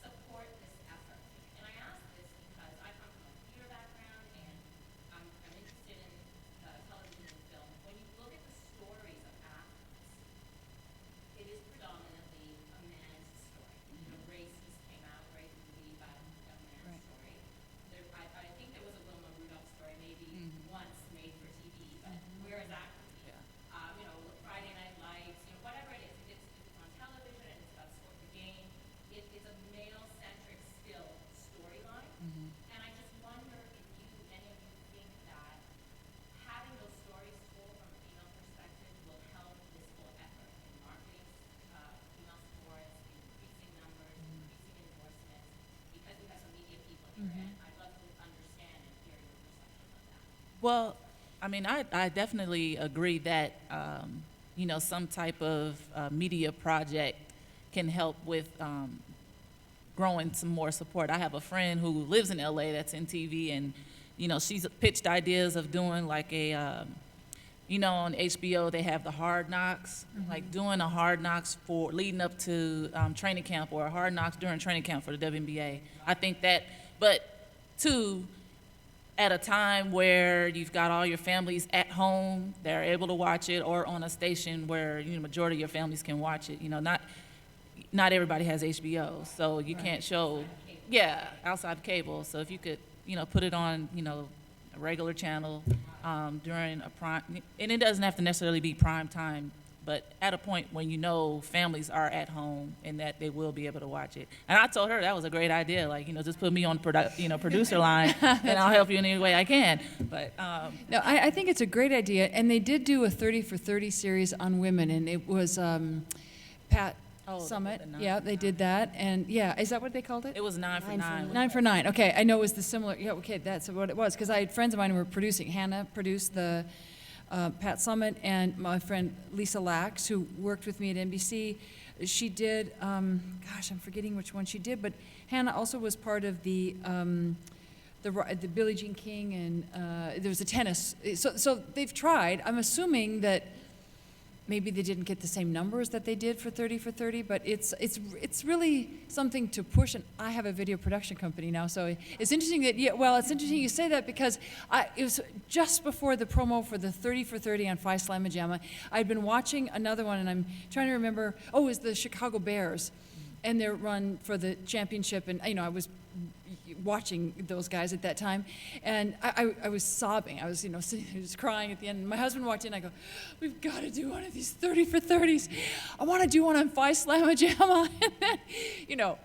support this effort? And I ask this because I come from a theater background and I'm interested in television and film. When you look at the stories of athletes, it is predominantly a man's story. You know, Races came out, great movie about a man's Right. story. I think there was a Wilma Rudolph story maybe once made for TV, but where is that movie? You know, Friday Night Lights, you know, whatever it is, it's on television and it's about sport, the game. It's a male-centric still storyline. And I just wonder if any of you think that having those stories told from a female perspective will help this whole effort in marketing female sports, increasing numbers, increasing endorsements, because we have some media people here, and I'd love to understand and hear your perception of that. Well, I mean, I definitely agree that, you know, some type of media project can help with growing some more support. I have a friend who lives in LA that's in TV, and, you know, she's pitched ideas of doing like a, you know, on HBO they have the Hard Knocks, like doing a Hard Knocks for leading up to training camp, or a Hard Knocks during training camp for the WNBA. I think that, but two, at a time where you've got all your families at home, they're able to watch it, or on a station where, you know, majority of your families can watch it. You know, not everybody has HBO, so you can't show, outside of cable. So if you could, you know, put it on, you know, a regular channel during a prime, and it doesn't have to necessarily be prime time, but at a point when you know families are at home and that they will be able to watch it. And I told her that was a great idea. Like, you know, just put me on producer line, and I'll help you in any way I can. But No, I think it's a great idea, and they did do a 30 for 30 series on women, and it was Pat Summit. the Yeah, they did that, and yeah, is that what they called it? it was 9 for 9. 9 for 9. Okay, I know it was the similar. Yeah, okay, that's what it was. Because I had friends of mine who were producing. Hannah produced the Pat Summit, and my friend Lisa Lax, who worked with me at NBC, she did. Gosh, I'm forgetting which one she did, but Hannah also was part of the Billie Jean King, and there was a tennis. So they've tried. I'm assuming that maybe they didn't get the same numbers that they did for 30 for 30, but it's really something to push. And I have a video production company now, so it's interesting that it's interesting you say that, because it was just before the promo for the 30 for 30 on Phi Slamma Jamma. I'd been watching another one, and I'm trying to remember. Oh, it was the Chicago Bears, and their run for the championship, and I was watching those guys at that time, and I was sobbing. I was, just crying at the end. And my husband walked in. I go, "We've got to do one of these 30 for 30s. I want to do one on Phi Slamma Jamma." And then,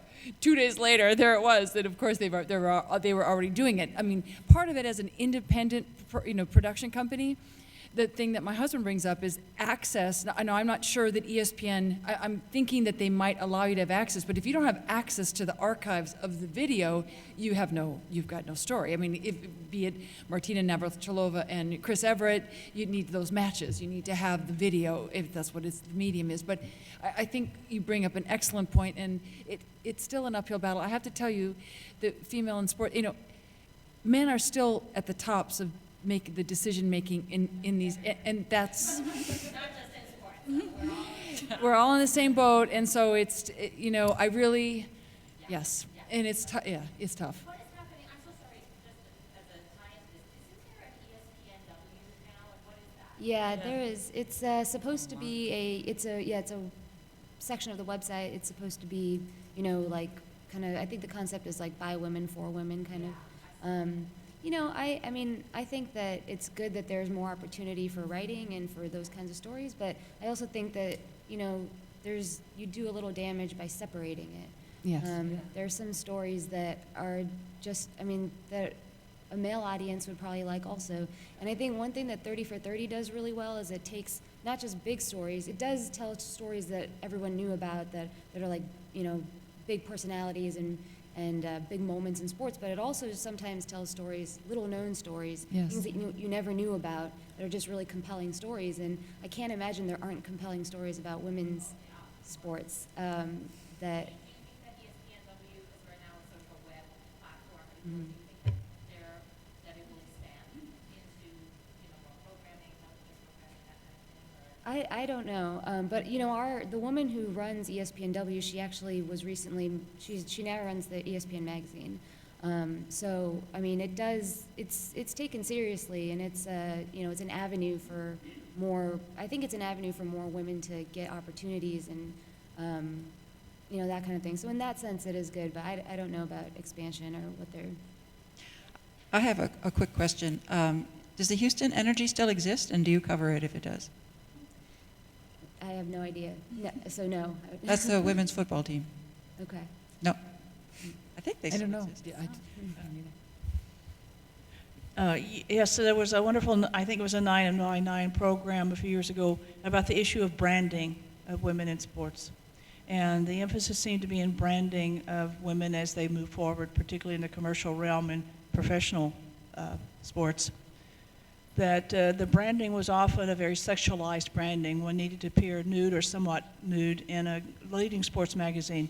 2 days later, there it was. That of course they were already doing it. I mean, part of it as an independent, production company. The thing that my husband brings up is access. I know I'm not sure that ESPN, I'm thinking that they might allow you to have access, but if you don't have access to the archives of the video, you've got no story. I mean, be it Martina Navratilova and Chris Everett, you need those matches. You need to have the video, if that's what the medium is. But I think you bring up an excellent point, and it's still an uphill battle. I have to tell you, the female in sport, men are still at the tops of make the decision making in these, and that's we're all in the same boat, and so I really yes, and it's tough. Yeah, it's tough. What is happening? I'm so sorry, just as a tie-in to this, isn't there an ESPNW now, and what is that? Yeah, there is. It's supposed to be it's a section of the website. It's supposed to be, like kind of, I think the concept is like by women, for women, kind of. I think that it's good that there's more opportunity for writing and for those kinds of stories, but I also think that, you do a little damage by separating it. Yes. There's some stories that are just, I mean, that a male audience would probably like also. And I think one thing that 30 for 30 does really well is it takes not just big stories, it does tell stories that everyone knew about that are like, you know, big personalities and big moments in sports, but it also sometimes tells stories, little known stories, Yes. things that you never knew about that are just really compelling stories. And I can't imagine there aren't compelling stories about women's sports that. Do you think that ESPNW, because we're now a social web platform, do you think that it will expand into, you know, more programming, health-based programming, that kind of thing? Or? I don't know, but you know, the woman who runs ESPNW, she actually was recently, she now runs the ESPN magazine. So I mean, it's taken seriously, and it's you know, it's an avenue for more. I think it's an avenue for more women to get opportunities and you know, that kind of thing. So in that sense, it is good, but I don't know about expansion or what they're. I have a quick question. Does the Houston Energy still exist, and do you cover it if it does? I have no idea. No, so no. That's the women's football team. Okay. No. I think they I still don't know. exist. Yeah, I don't either. Yes, so there was a wonderful, I think it was a 9 and 9 program a few years ago about the issue of branding of women in sports. And the emphasis seemed to be in branding of women as they move forward, particularly in the commercial realm and professional sports. That the branding was often a very sexualized branding. One needed to appear nude or somewhat nude in a leading sports magazine.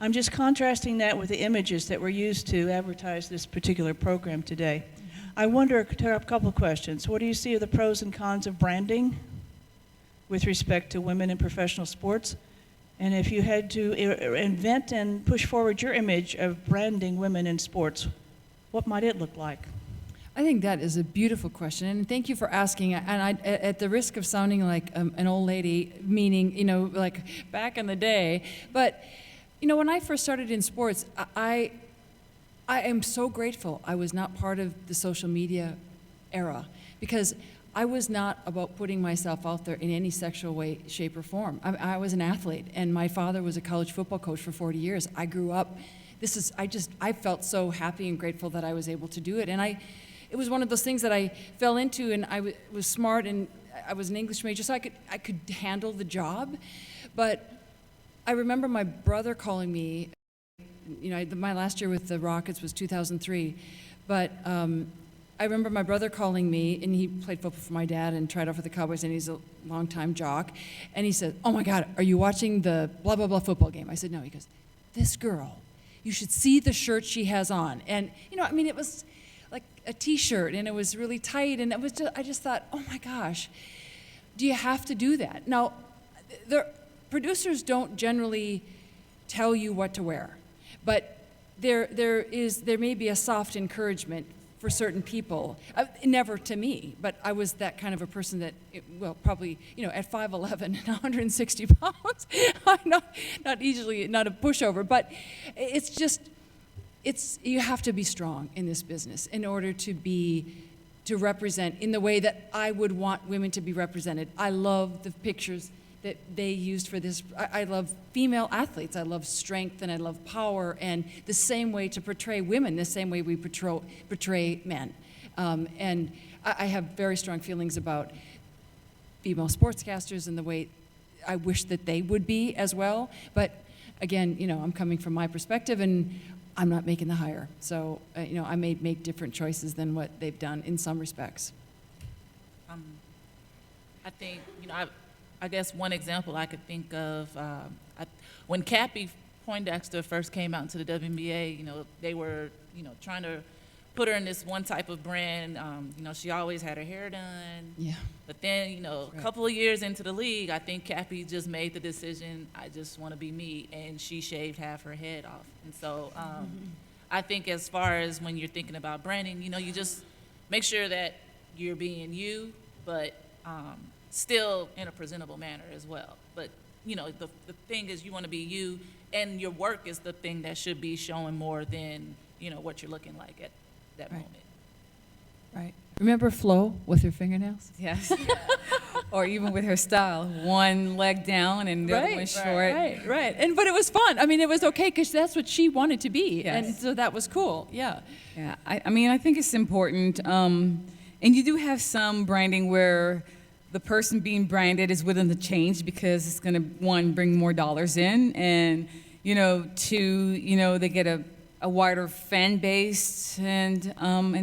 I'm just contrasting that with the images that were used to advertise this particular program today. I wonder, a couple of questions. What do you see are the pros and cons of branding with respect to women in professional sports? And if you had to invent and push forward your image of branding women in sports, what might it look like? I think that is a beautiful question, and thank you for asking. And at the risk of sounding like an old lady, meaning, you know, like back in the day, but, you know, when I first started in sports, I am so grateful I was not part of the social media era, because I was not about putting myself out there in any sexual way, shape, or form. I was an athlete, and my father was a college football coach for 40 years. I grew up, I felt so happy and grateful that I was able to do it. And it was one of those things that I fell into, and I was smart, and I was an English major, so I could handle the job. But I remember my brother calling me, you know, my last year with the Rockets was 2003, but I remember my brother calling me, and he played football for my dad and tried out for the Cowboys, and he's a longtime jock, and he said, "Oh my God, are you watching the blah, blah, blah football game?" I said, "No." He goes, "This girl, you should see the shirt she has on." And, you know, I mean, it was like a T-shirt, and it was really tight, and I just thought, oh my gosh, do you have to do that? Now, producers don't generally tell you what to wear, but there may be a soft encouragement for certain people. Never to me, but I was that kind of a person that, probably, you know, at 5'11" and 160 pounds, I'm not a pushover, but it's just, you have to be strong in this business in order to represent in the way that I would want women to be represented. I love the pictures that they used for this. I love female athletes. I love strength, and I love power, and the same way to portray women, the same way we portray men. And I have very strong feelings about female sportscasters and the way I wish that they would be as well. But again, you know, I'm coming from my perspective, and I'm not making the hire. So, you know, I may make different choices than what they've done in some respects. I think, you know, I guess one example I could think of, when Cappie Poindexter first came out into the WNBA, you know, they were, you know, trying to put her in this one type of brand. You know, she always had her hair done. Yeah. But then, you know, a couple of years into the league, I think Cappie just made the decision, I just want to be me, and she shaved half her head off. And so I think as far as when you're thinking about branding, you know, you just make sure that you're being you, but still in a presentable manner as well. But, you know, the thing is you want to be you, and your work is the thing that should be showing more than, you know, what you're looking like at that Right. moment. Right. Remember Flo with her fingernails? Yes. or even with her style, one leg down and the other one short. Right. And but it was fun. I mean, it was okay because that's what she wanted to be, and Yes. so that was cool. Yeah. Yeah, I mean, I think it's important. And you do have some branding where the person being branded is willing to change because it's going to, one, bring more dollars in, and, two, they get a wider fan base. And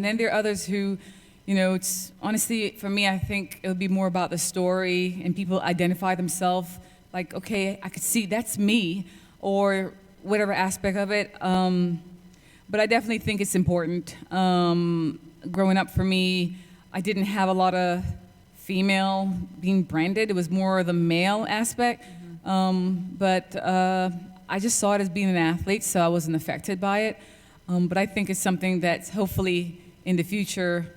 then there are others who, it's honestly, for me, I think it would be more about the story and people identify themselves like, okay, I could see that's me, or whatever aspect of it. But I definitely think it's important. Growing up for me, I didn't have a lot of female being branded. It was more the male aspect. But I just saw it as being an athlete, so I wasn't affected by it. But I think it's something that's hopefully in the future,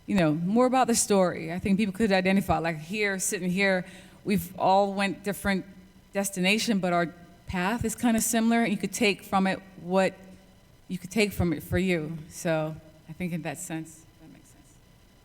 more about the story. I think people could identify, like here, sitting here, we've all went different destination, but our path is kind of similar. And you could take from it what you could take from it for you. So I think in that sense.